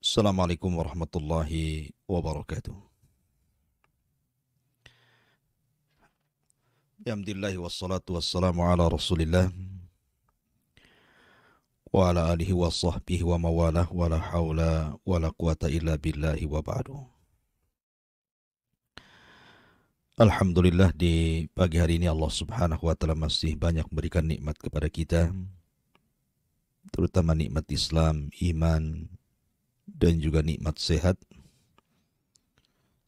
Assalamualaikum warahmatullahi wabarakatuh. Alhamdulillah wassalatu wassalamu ala Rasulillah wa ala alihi wa sahbihi wa mawalah wa la hawla wa la quwata illa billahi wa ba'du. Alhamdulillah, di pagi hari ini Allah Subhanahu wa taala masih banyak memberikan nikmat kepada kita, terutama nikmat Islam, iman, dan juga nikmat sehat,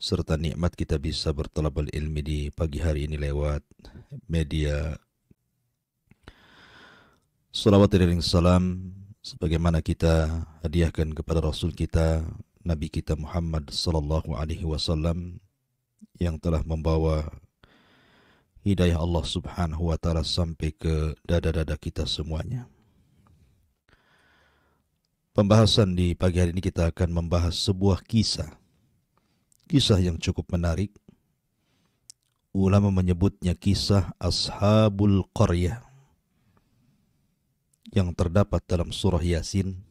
serta nikmat kita bisa bertalabul ilmi di pagi hari ini lewat media. Salawat dan salam sebagaimana kita hadiahkan kepada Rasul kita, Nabi kita Muhammad sallallahu alaihi wasallam, yang telah membawa hidayah Allah Subhanahu wa taala sampai ke dada-dada kita semuanya. Pembahasan di pagi hari ini kita akan membahas sebuah kisah yang cukup menarik. Ulama menyebutnya kisah Ashabul Qaryah yang terdapat dalam surah Yasin.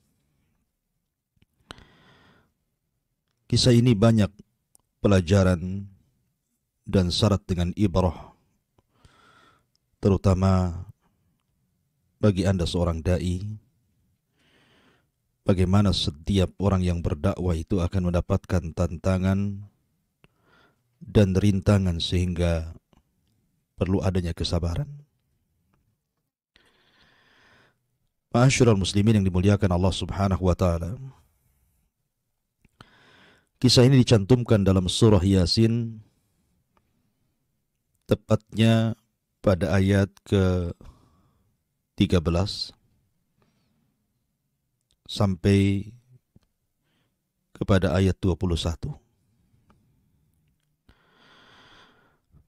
Kisah ini banyak pelajaran dan syarat dengan ibrah, terutama bagi Anda seorang dai. Bagaimana setiap orang yang berdakwah itu akan mendapatkan tantangan dan rintangan sehingga perlu adanya kesabaran. Ma'asyiral muslimin yang dimuliakan Allah Subhanahu wa taala. Kisah ini dicantumkan dalam surah Yasin, tepatnya pada ayat ke-13 sampai kepada ayat 21.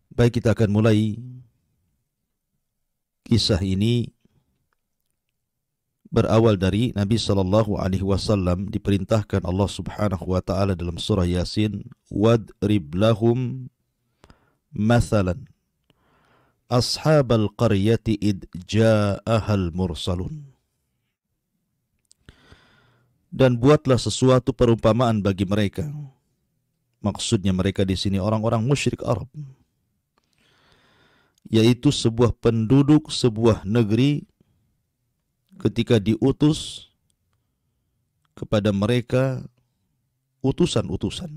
Baik, kita akan mulai kisah ini. Berawal dari Nabi sallallahu alaihi wasallam diperintahkan Allah Subhanahu wa taala dalam surah Yasin, "Wadrib lahum mathalan ashabal qaryati id ja'ahal mursalun." Dan buatlah sesuatu perumpamaan bagi mereka. Maksudnya mereka di sini orang-orang musyrik Arab, yaitu sebuah penduduk sebuah negeri ketika diutus kepada mereka utusan-utusan.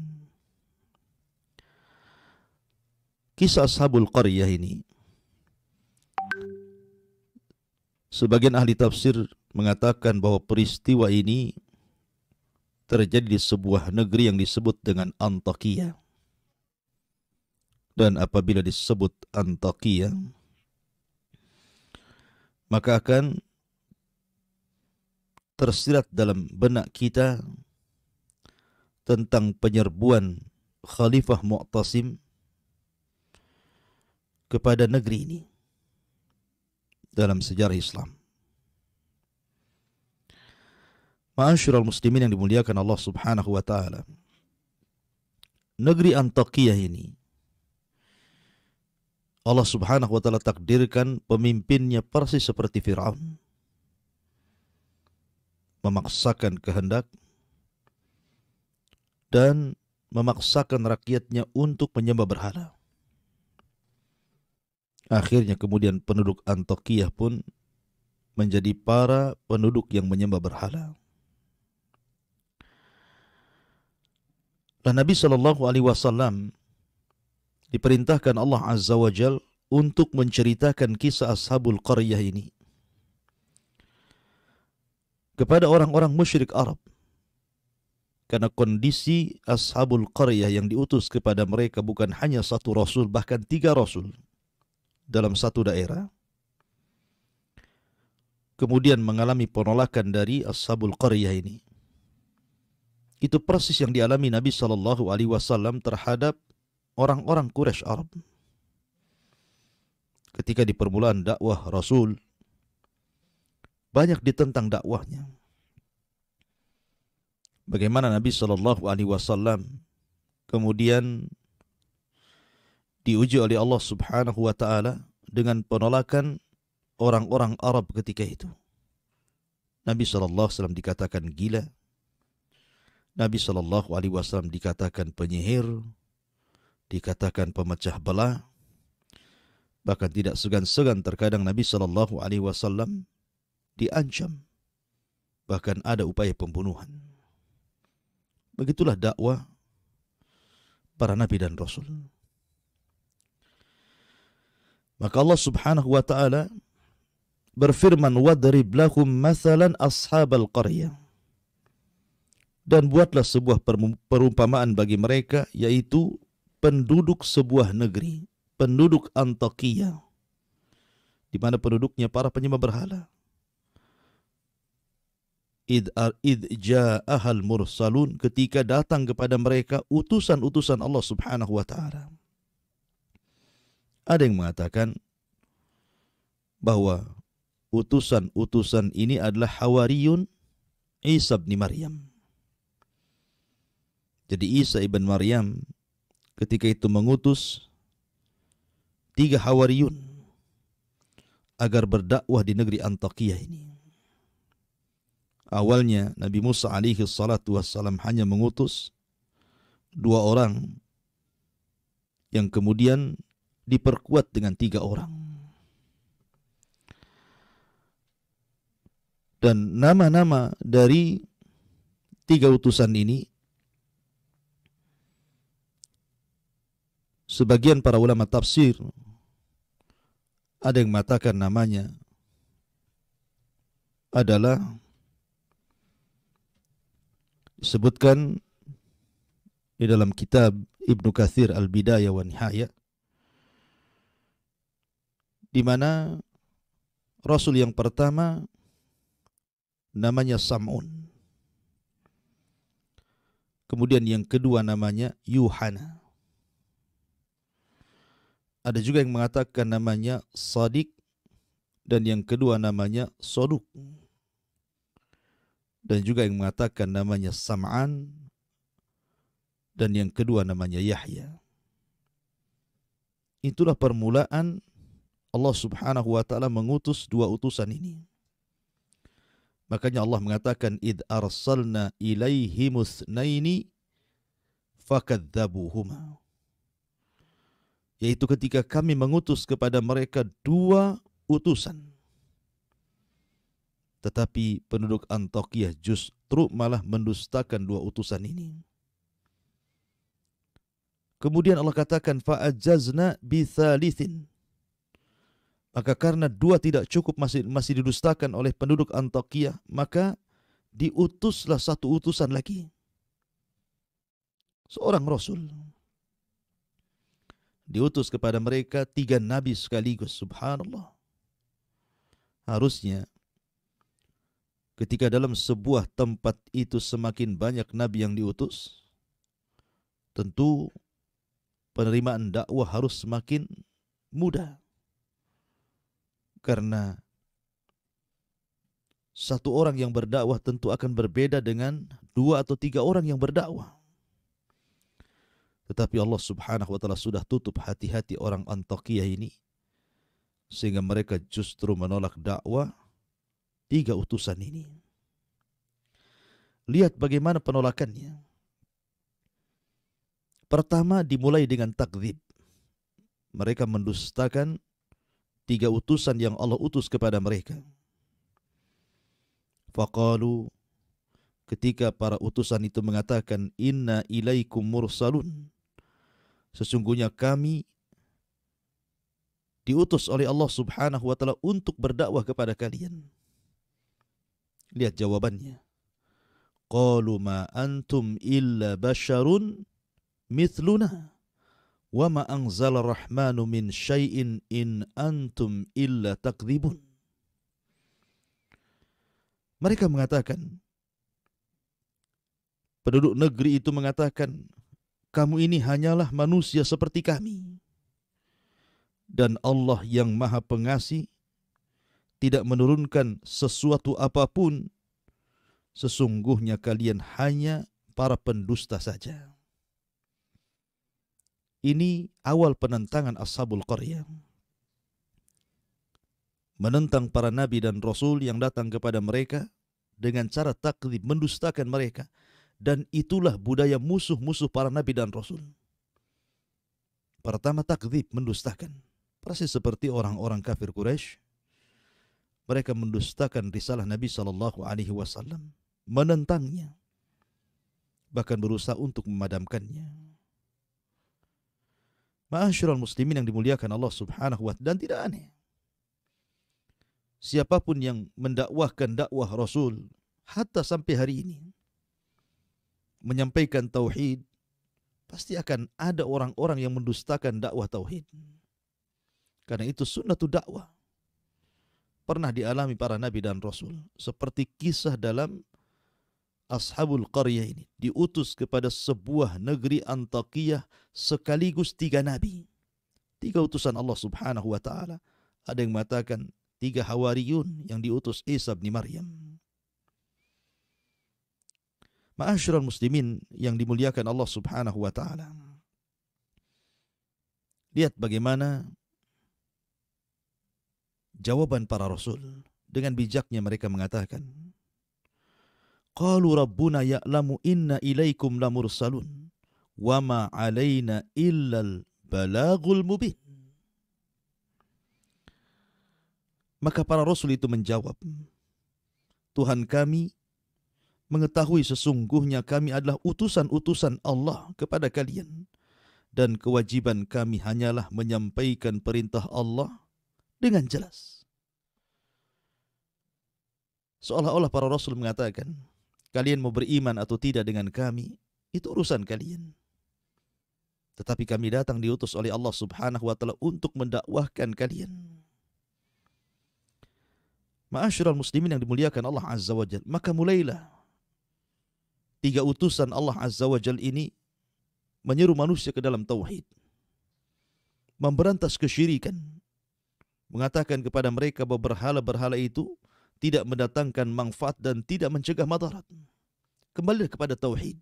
Kisah Ashabul Qaryah ini, sebagian ahli tafsir mengatakan bahwa peristiwa ini terjadi di sebuah negeri yang disebut dengan Antakya. Dan apabila disebut Antakya, maka akan tersirat dalam benak kita tentang penyerbuan Khalifah Mu'tasim kepada negeri ini dalam sejarah Islam. Ma'asyiral muslimin yang dimuliakan Allah Subhanahu wa taala. Negeri Antakya ini Allah Subhanahu wa taala takdirkan pemimpinnya persis seperti Firaun, memaksakan kehendak dan memaksakan rakyatnya untuk menyembah berhala. Akhirnya kemudian penduduk Antakya pun menjadi para penduduk yang menyembah berhala. Dan Nabi sallallahu alaihi wasallam diperintahkan Allah Azza wa Jal untuk menceritakan kisah Ashabul Qaryah ini kepada orang-orang musyrik Arab. Karena kondisi Ashabul Qaryah yang diutus kepada mereka bukan hanya satu rasul, bahkan 3 rasul dalam satu daerah, kemudian mengalami penolakan dari Ashabul Qaryah ini. Itu persis yang dialami Nabi sallallahu alaihi wasallam terhadap orang-orang Quraisy Arab. Ketika di permulaan dakwah Rasul, banyak ditentang dakwahnya. Bagaimana Nabi sallallahu alaihi wasallam kemudian diuji oleh Allah Subhanahu wa taala dengan penolakan orang-orang Arab ketika itu. Nabi sallallahu alaihi wasallam dikatakan gila, Nabi SAW dikatakan penyihir, dikatakan pemecah belah, bahkan tidak segan-segan terkadang Nabi SAW diancam, bahkan ada upaya pembunuhan. Begitulah dakwah para nabi dan rasul. Maka Allah Subhanahu wa taala berfirman, wadrib lahum mathalan ashabal qaryah, dan buatlah sebuah perumpamaan bagi mereka, yaitu penduduk sebuah negeri, penduduk Antakya, di mana penduduknya para penyembah berhala. Id ja'ahal mursalun, ketika datang kepada mereka utusan-utusan Allah Subhanahu wa taala. Ada yang mengatakan bahwa utusan-utusan ini adalah Hawariyun Isa bin Maryam. Jadi Isa ibn Maryam ketika itu mengutus 3 Hawariyun agar berdakwah di negeri Antakya ini. Awalnya Nabi Musa alaihi salatu wassalam hanya mengutus 2 orang yang kemudian diperkuat dengan 3 orang. Dan nama-nama dari 3 utusan ini, sebagian para ulama tafsir ada yang mengatakan namanya adalah disebutkan di dalam kitab Ibnu Katsir Al-Bidayah wa Nihayah, di mana Rasul yang pertama namanya Sam'un. Kemudian yang kedua namanya Yuhana. Ada juga yang mengatakan namanya Sadiq, dan yang kedua namanya Soduk. Dan juga yang mengatakan namanya Sam'an, dan yang kedua namanya Yahya. Itulah permulaan Allah Subhanahu wa taala mengutus 2 utusan ini. Makanya Allah mengatakan id arsalna ilaihimus naini fakadzabuhuma, yaitu ketika kami mengutus kepada mereka 2 utusan. Tetapi penduduk Antakya justru malah mendustakan 2 utusan ini. Kemudian Allah katakan fa'ajazna bitsalitsin, maka karena 2 tidak cukup, masih didustakan oleh penduduk Antakya, maka diutuslah 1 utusan lagi, seorang Rasul. Diutus kepada mereka 3 nabi sekaligus. Subhanallah. Harusnya ketika dalam sebuah tempat itu semakin banyak nabi yang diutus, tentu penerimaan dakwah harus semakin mudah. Karena 1 orang yang berdakwah tentu akan berbeda dengan 2 atau 3 orang yang berdakwah. Tetapi Allah Subhanahu wa taala sudah tutup hati-hati orang Antakya ini, sehingga mereka justru menolak dakwah 3 utusan ini. Lihat bagaimana penolakannya. Pertama, dimulai dengan takdzib. Mereka mendustakan 3 utusan yang Allah utus kepada mereka. Faqalu, ketika para utusan itu mengatakan inna ilaikum mursalun, sesungguhnya kami diutus oleh Allah Subhanahu wa taala untuk berdakwah kepada kalian. Lihat jawabannya. Qalu ma antum illa basyarun mithluna wa ma anzala rahmanu min syai'in in antum illa takdzibun. Mereka mengatakan, penduduk negeri itu mengatakan, kamu ini hanyalah manusia seperti kami. Dan Allah yang Maha Pengasih tidak menurunkan sesuatu apapun. Sesungguhnya kalian hanya para pendusta saja. Ini awal penentangan Ashabul Qaryah. Menentang para nabi dan rasul yang datang kepada mereka dengan cara takdzib, mendustakan mereka. Dan itulah budaya musuh-musuh para nabi dan rasul. Pertama, takdzib, mendustakan. Persis seperti orang-orang kafir Quraisy. Mereka mendustakan risalah Nabi SAW, menentangnya, bahkan berusaha untuk memadamkannya. Ma'asyiral muslimin yang dimuliakan Allah Subhanahu wa ta'ala, dan tidak aneh, siapapun yang mendakwahkan dakwah Rasul hatta sampai hari ini, menyampaikan tauhid, pasti akan ada orang-orang yang mendustakan dakwah tauhid. Karena itu sunnatul dakwah pernah dialami para nabi dan rasul, seperti kisah dalam Ashabul Qaryah ini, diutus kepada sebuah negeri Antakiyah sekaligus 3 nabi, 3 utusan Allah Subhanahu wa ta'ala. Ada yang mengatakan 3 hawariyun yang diutus Isa bin Maryam. Ma'asyiral muslimin yang dimuliakan Allah Subhanahu wa ta'ala, lihat bagaimana jawaban para rasul. Dengan bijaknya mereka mengatakan, qalu rabbuna ya'lamu inna ilaikum lamursalun wa ma 'alaina illal balagul mubin. Maka para rasul itu menjawab, Tuhan kami mengetahui sesungguhnya kami adalah utusan-utusan Allah kepada kalian, dan kewajiban kami hanyalah menyampaikan perintah Allah dengan jelas. Seolah-olah para rasul mengatakan, kalian mau beriman atau tidak dengan kami, itu urusan kalian. Tetapi kami datang diutus oleh Allah Subhanahu wa ta'ala untuk mendakwahkan kalian. Ma'asyiral muslimin yang dimuliakan Allah Azza wa Jalla, maka mulailah 3 utusan Allah Azza wa Jalla ini menyeru manusia ke dalam tauhid, memberantas kesyirikan, mengatakan kepada mereka bahwa berhala-berhala itu tidak mendatangkan manfaat dan tidak mencegah madarat. Kembali kepada tauhid.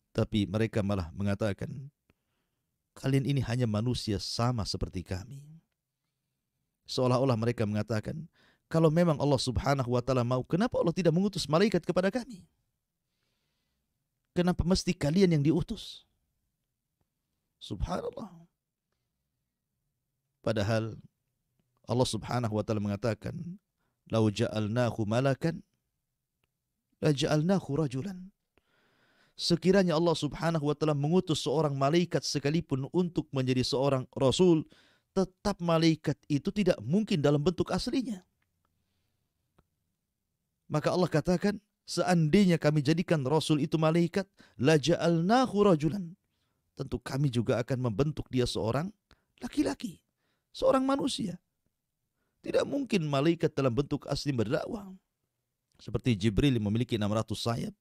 Tapi mereka malah mengatakan, kalian ini hanya manusia sama seperti kami. Seolah-olah mereka mengatakan, kalau memang Allah Subhanahu wa ta'ala mau, kenapa Allah tidak mengutus malaikat kepada kami? Kenapa mesti kalian yang diutus? Subhanallah. Padahal Allah Subhanahu wa ta'ala mengatakan, lau ja'alnahu malakan la ja'alnahu rajulan. Sekiranya Allah Subhanahu wa ta'ala mengutus seorang malaikat sekalipun untuk menjadi seorang rasul, tetap malaikat itu tidak mungkin dalam bentuk aslinya. Maka Allah katakan, seandainya kami jadikan rasul itu malaikat, la ja'alnahu rajulan, tentu kami juga akan membentuk dia seorang laki-laki, seorang manusia. Tidak mungkin malaikat dalam bentuk asli berdakwah. Seperti Jibril yang memiliki 600 sayap,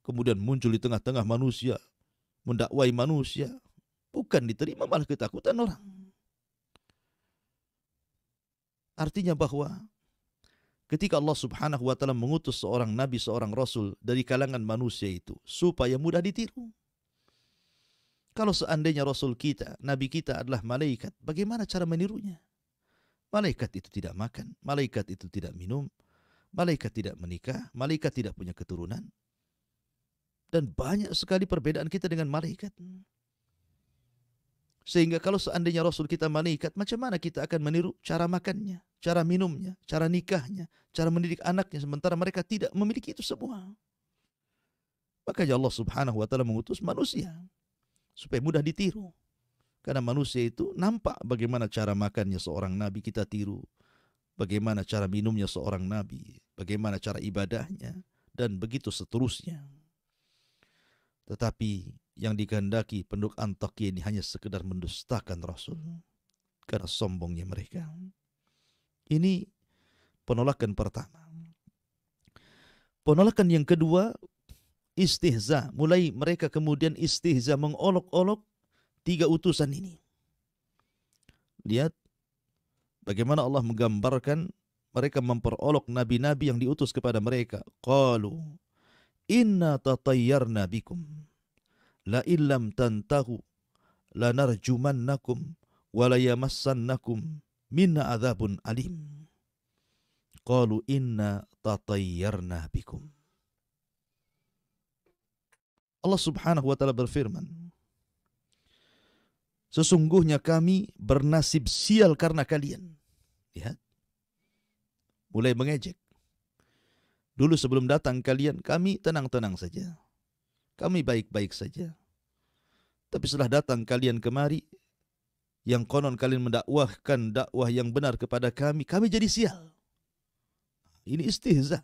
kemudian muncul di tengah-tengah manusia, mendakwai manusia, bukan diterima, malah ketakutan orang. Artinya bahwa ketika Allah Subhanahu wa ta'ala mengutus seorang nabi, seorang rasul dari kalangan manusia itu supaya mudah ditiru. Kalau seandainya rasul kita, nabi kita adalah malaikat, bagaimana cara menirunya? Malaikat itu tidak makan, malaikat itu tidak minum, malaikat tidak menikah, malaikat tidak punya keturunan. Dan banyak sekali perbedaan kita dengan malaikat. Sehingga kalau seandainya rasul kita malaikat, macam mana kita akan meniru cara makannya, cara minumnya, cara nikahnya, cara mendidik anaknya, sementara mereka tidak memiliki itu semua. Makanya Allah Subhanahu wa ta'ala mengutus manusia supaya mudah ditiru. Karena manusia itu nampak bagaimana cara makannya seorang nabi, kita tiru. Bagaimana cara minumnya seorang nabi, bagaimana cara ibadahnya, dan begitu seterusnya. Tetapi yang dikehendaki penduduk Antakya ini hanya sekedar mendustakan Rasul. Karena sombongnya mereka. Ini penolakan pertama. Penolakan yang kedua, istihza. Mulai mereka kemudian istihza, mengolok-olok 3 utusan ini. Lihat bagaimana Allah menggambarkan mereka memperolok nabi-nabi yang diutus kepada mereka. Qalu inna tatayyarna bikum la illam tantahu lanarjumannakum wa la yamassannakum minna adzabun alim. Qalu inna tatayyarna bikum. Allah Subhanahu wa taala berfirman, sesungguhnya kami bernasib sial karena kalian. Lihat, mulai mengejek. Dulu sebelum datang kalian, kami tenang-tenang saja. Kami baik-baik saja. Tapi setelah datang kalian kemari, yang konon kalian mendakwahkan dakwah yang benar kepada kami jadi sial. Ini istihza.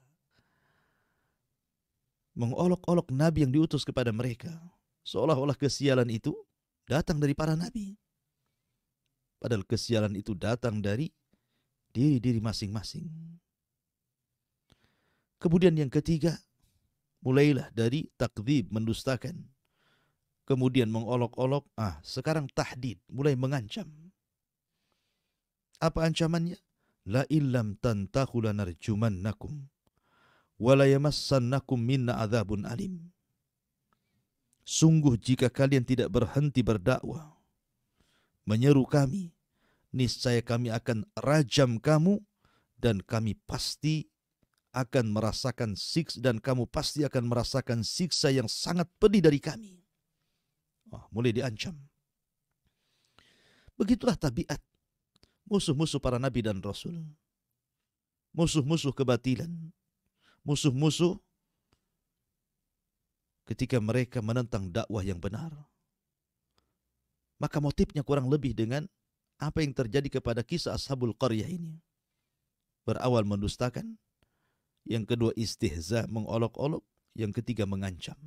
Mengolok-olok Nabi yang diutus kepada mereka. Seolah-olah kesialan itu datang dari para Nabi. Padahal kesialan itu datang dari diri-diri masing-masing. Kemudian yang ketiga, mulailah dari takdzib, mendustakan. Kemudian mengolok-olok, sekarang tahdid, mulai mengancam. Apa ancamannya? La illam tantahu lanarjumannakum wa la yamassannakum minna adzabun alim. Sungguh jika kalian tidak berhenti berdakwah, menyeru kami, niscaya kami akan rajam kamu dan kami pasti akan merasakan siksa yang sangat pedih dari kami. Mulai diancam. Begitulah tabiat musuh-musuh para nabi dan rasul. Musuh-musuh kebatilan. Musuh-musuh ketika mereka menentang dakwah yang benar. Maka motifnya kurang lebih dengan apa yang terjadi kepada kisah Ashabul Qaryah ini. Berawal mendustakan, yang kedua istihza, mengolok-olok, yang ketiga mengancam.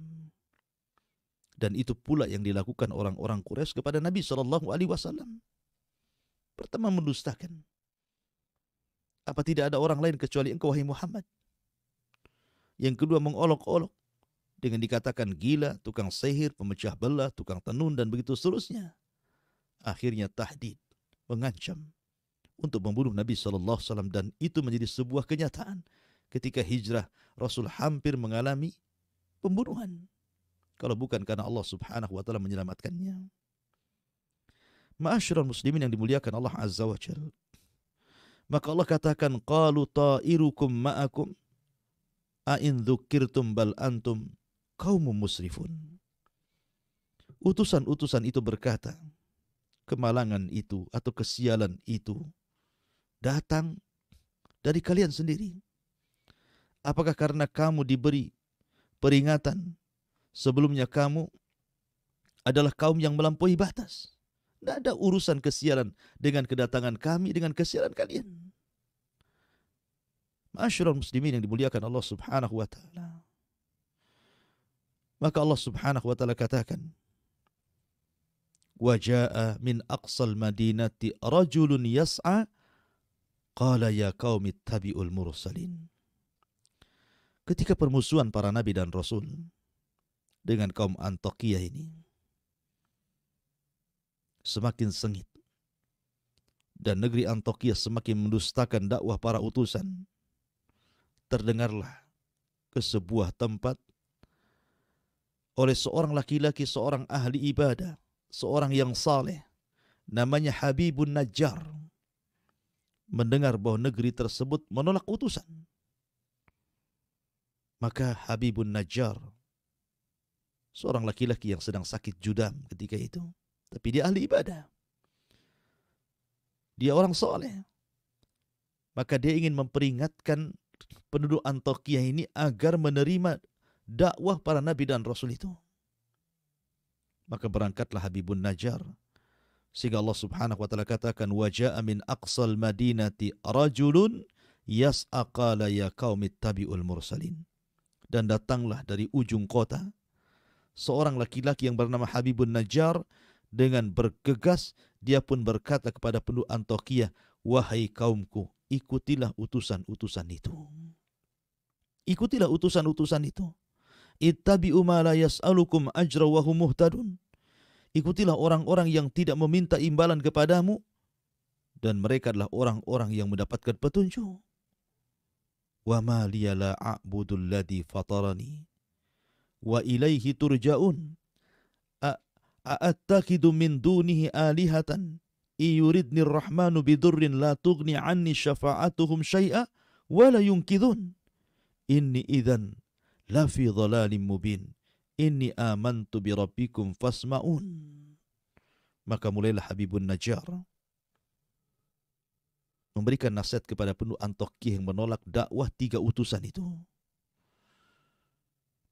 Dan itu pula yang dilakukan orang-orang Quraisy kepada Nabi SAW. Pertama mendustakan. Apa tidak ada orang lain kecuali engkau wahai Muhammad? Yang kedua mengolok-olok dengan dikatakan gila, tukang sihir, pemecah belah, tukang tenun dan begitu seterusnya. Akhirnya tahdid, mengancam untuk membunuh Nabi SAW, dan itu menjadi sebuah kenyataan. Ketika hijrah, Rasul hampir mengalami pembunuhan. Kalau bukan karena Allah Subhanahu wa taala menyelamatkannya. Ma'asyiral muslimin yang dimuliakan Allah Azza wa Jalla. Maka Allah katakan, qalu ta'irukum ma'akum a in dzukirtum bal antum qaumum musrifun. Utusan-utusan itu berkata, kemalangan itu atau kesialan itu datang dari kalian sendiri. Apakah karena kamu diberi peringatan sebelumnya kamu adalah kaum yang melampaui batas? Tidak ada urusan kesialan dengan kedatangan kami, dengan kesialan kalian. Ma'asyiral muslimin yang dimuliakan Allah Subhanahu wa taala. Maka Allah Subhanahu wa taala katakan, wa jaa'a min aqsal madinati rajulun yas'a qala ya qaumi ittabi'ul mursalin. Ketika permusuhan para nabi dan rasul dengan kaum Antiokhia ini semakin sengit dan negeri Antiokhia semakin mendustakan dakwah para utusan, terdengarlah ke sebuah tempat oleh seorang laki-laki, seorang ahli ibadah, seorang yang saleh, namanya Habibun Najjar, mendengar bahwa negeri tersebut menolak utusan. Maka Habibun Najjar, seorang laki-laki yang sedang sakit judam ketika itu, tapi dia ahli ibadah, dia orang soleh, maka dia ingin memperingatkan penduduk Antiokhia ini agar menerima dakwah para nabi dan rasul itu. Maka berangkatlah Habibun Najjar, sehingga Allah Subhanahu wa taala katakan, wa jaa'a min aqsal madinati rajulun yas'a qala ya qaumi ittabi'ul mursalin. Dan datanglah dari ujung kota seorang laki-laki yang bernama Habibun Najjar, dengan bergegas dia pun berkata kepada penduduk Antiokhia, wahai kaumku, ikutilah utusan-utusan itu. Ikutilah utusan-utusan itu. Ittabi'u ma la yas'alukum ajra wa hum muhtadun. Ikutilah orang-orang yang tidak meminta imbalan kepadamu, dan mereka adalah orang-orang yang mendapatkan petunjuk. Wa ma liya la a'budul ladzi fatarani wa ilaihi turja'un. A'attakidu min dunihi alihatan iyuridni ar-rahmanu bidurrin la tughni anni syafa'atuhum syai'a wa la yunkidhun. Inni idzan la fi dhalalin mubin. inni amantu bi rabbikum fasma'un. Maka mulailah Habibun Najjar memberikan nasihat kepada penduduk Antakya yang menolak dakwah 3 utusan itu.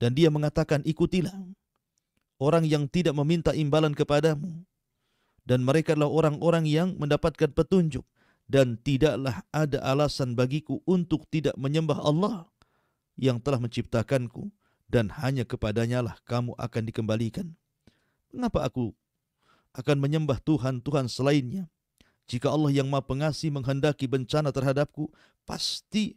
Dan dia mengatakan, ikutilah orang yang tidak meminta imbalan kepadamu, dan mereka adalah orang-orang yang mendapatkan petunjuk, dan tidaklah ada alasan bagiku untuk tidak menyembah Allah yang telah menciptakanku, dan hanya kepadanya lah kamu akan dikembalikan. Mengapa aku akan menyembah Tuhan-Tuhan selainnya? Jika Allah yang Maha Pengasih menghendaki bencana terhadapku, pasti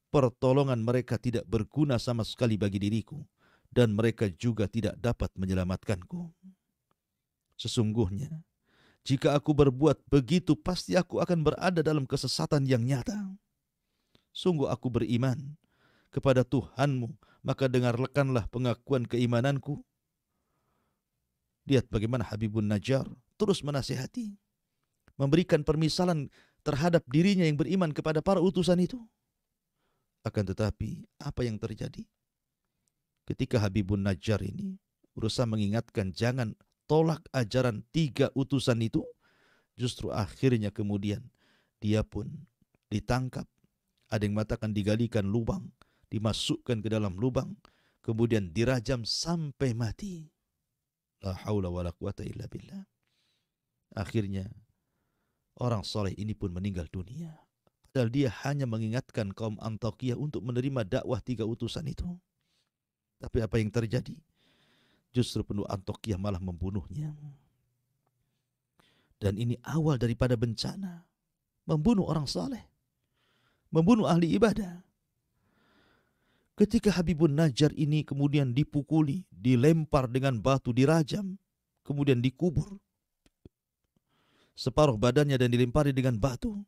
pertolongan mereka tidak berguna sama sekali bagi diriku, dan mereka juga tidak dapat menyelamatkanku. Sesungguhnya, jika aku berbuat begitu, pasti aku akan berada dalam kesesatan yang nyata. Sungguh aku beriman kepada Tuhanmu, maka dengarkanlah pengakuan keimananku. Lihat bagaimana Habibun Najjar terus menasihati, memberikan permisalan terhadap dirinya yang beriman kepada para utusan itu. Akan tetapi, apa yang terjadi? Ketika Habibun Najjar ini berusaha mengingatkan jangan tolak ajaran 3 utusan itu, justru akhirnya kemudian dia pun ditangkap. Ada yang mengatakan digalikan lubang, dimasukkan ke dalam lubang, kemudian dirajam sampai mati. La haula wa la quwata illa billah. Akhirnya orang soleh ini pun meninggal dunia. Padahal dia hanya mengingatkan kaum Antakya untuk menerima dakwah 3 utusan itu. Tapi apa yang terjadi? Justru penduduk Antakya malah membunuhnya. Dan ini awal daripada bencana. Membunuh orang saleh, membunuh ahli ibadah. Ketika Habibun Najjar ini kemudian dipukuli, dilempar dengan batu, dirajam, kemudian dikubur separuh badannya dan dilempari dengan batu,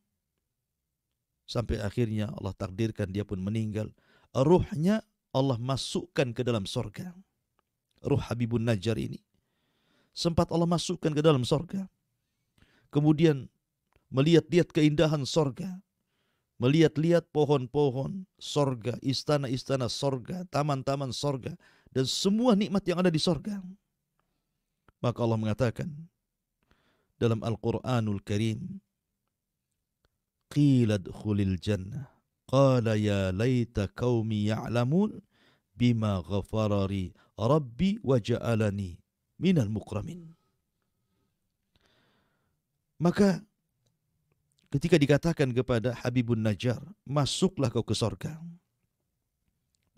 sampai akhirnya Allah takdirkan dia pun meninggal. Ruhnya Allah masukkan ke dalam sorga. Ruh Habibun Najjar ini sempat Allah masukkan ke dalam sorga. Kemudian melihat-lihat keindahan sorga, melihat-lihat pohon-pohon sorga, istana-istana sorga, taman-taman sorga, dan semua nikmat yang ada di sorga. Maka Allah mengatakan dalam Al-Quranul Karim, qila dkhulil jannah qala ya laita qaumi ya'lamun bima ghafarari rabbi wa ja'alani minal mukramin. Maka ketika dikatakan kepada Habibun Najjar, masuklah kau ke sorga,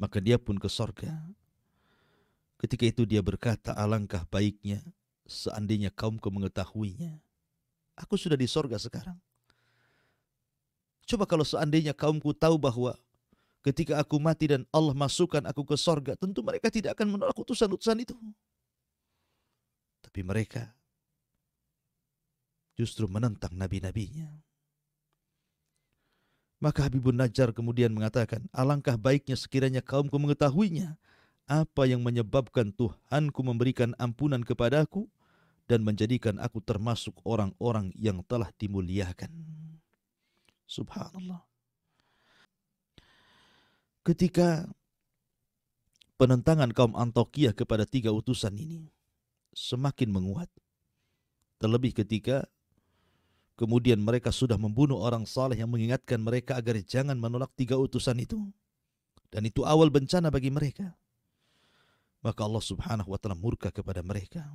maka dia pun ke sorga. Ketika itu dia berkata, alangkah baiknya seandainya kaumku mengetahuinya. Aku sudah di sorga sekarang. Coba kalau seandainya kaumku tahu bahwa ketika aku mati dan Allah masukkan aku ke sorga, tentu mereka tidak akan menolak utusan-utusan itu. Tapi mereka justru menentang nabi-nabinya. Maka Habibun Najjar kemudian mengatakan, alangkah baiknya sekiranya kaumku mengetahuinya, apa yang menyebabkan Tuhanku memberikan ampunan kepadaku dan menjadikan aku termasuk orang-orang yang telah dimuliakan. Subhanallah. Ketika penentangan kaum Antakya kepada 3 utusan ini semakin menguat, terlebih ketika kemudian mereka sudah membunuh orang saleh yang mengingatkan mereka agar jangan menolak 3 utusan itu, dan itu awal bencana bagi mereka, maka Allah Subhanahu wa taala murka kepada mereka.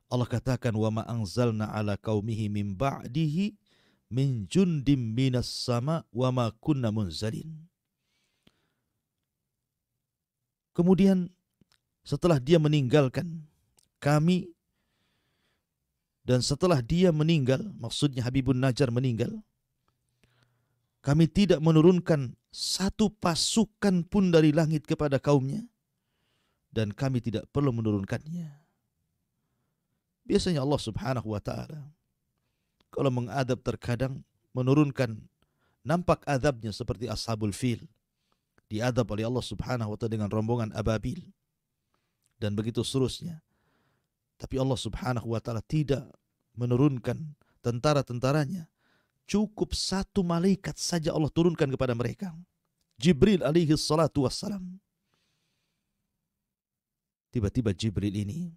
Allah katakan, wa ma anzalna ala qaumihi min ba'dihi min jundim minas sama wa ma kunna munzalin. Kemudian setelah dia meninggalkan kami, dan setelah dia meninggal, maksudnya Habibun Najjar meninggal, kami tidak menurunkan satu pasukan pun dari langit kepada kaumnya, dan kami tidak perlu menurunkannya. Biasanya Allah Subhanahu wa ta'ala kalau mengadab terkadang menurunkan, nampak adabnya seperti Ashabul Fil, diadab oleh Allah Subhanahu wa ta'ala dengan rombongan ababil, dan begitu seterusnya. Tapi Allah Subhanahu wa ta'ala tidak menurunkan tentara-tentaranya. Cukup 1 malaikat saja Allah turunkan kepada mereka, Jibril alaihi salatu wassalam. Tiba-tiba Jibril ini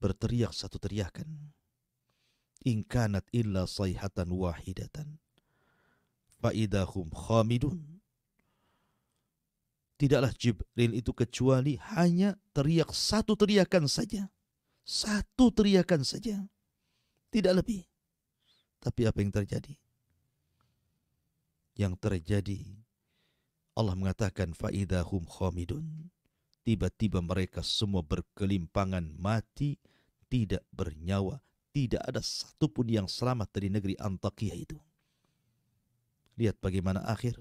berteriak satu teriakan. In kanat illa sayhatan wahidatan fa idahum khamidun. Tidaklah Jibril itu kecuali hanya teriak satu teriakan saja. Satu teriakan saja. Tidak lebih. Tapi apa yang terjadi? Yang terjadi, Allah mengatakan fa'idahum khamidun. Tiba-tiba mereka semua berkelimpangan mati, tidak bernyawa. Tidak ada satupun yang selamat dari negeri Antakya itu. Lihat bagaimana akhir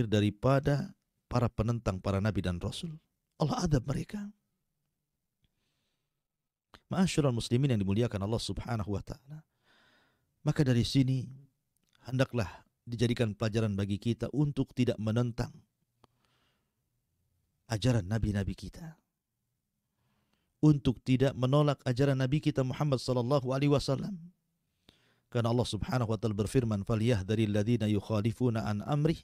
daripada para penentang para nabi dan rasul. Allah adab mereka. Ma'asyiral muslimin yang dimuliakan Allah Subhanahu wa taala. Maka dari sini hendaklah dijadikan pelajaran bagi kita untuk tidak menentang ajaran nabi-nabi kita. Untuk tidak menolak ajaran nabi kita Muhammad sallallahu alaihi wasallam. Karena Allah Subhanahu wa taala berfirman, "Falyahdharil ladzina yukhalifuna an amrih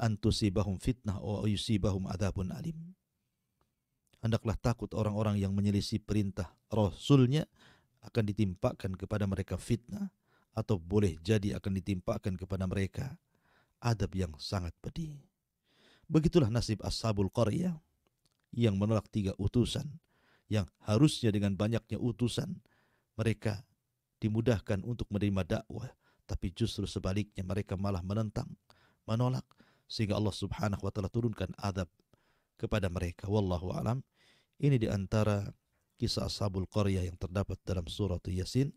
an tusibahum fitnah wa yusibahum adzabun alim." Hendaklah takut orang-orang yang menyelisih perintah Rasulnya akan ditimpakan kepada mereka fitnah, atau boleh jadi akan ditimpakan kepada mereka adab yang sangat pedih. Begitulah nasib Ashabul Qaryah yang menolak 3 utusan, yang harusnya dengan banyaknya utusan mereka dimudahkan untuk menerima dakwah, tapi justru sebaliknya mereka malah menentang, menolak, sehingga Allah Subhanahu wa taala turunkan adab kepada mereka. Wallahu alam. Ini di antara kisah Ashabul Qaryah yang terdapat dalam surah Yasin.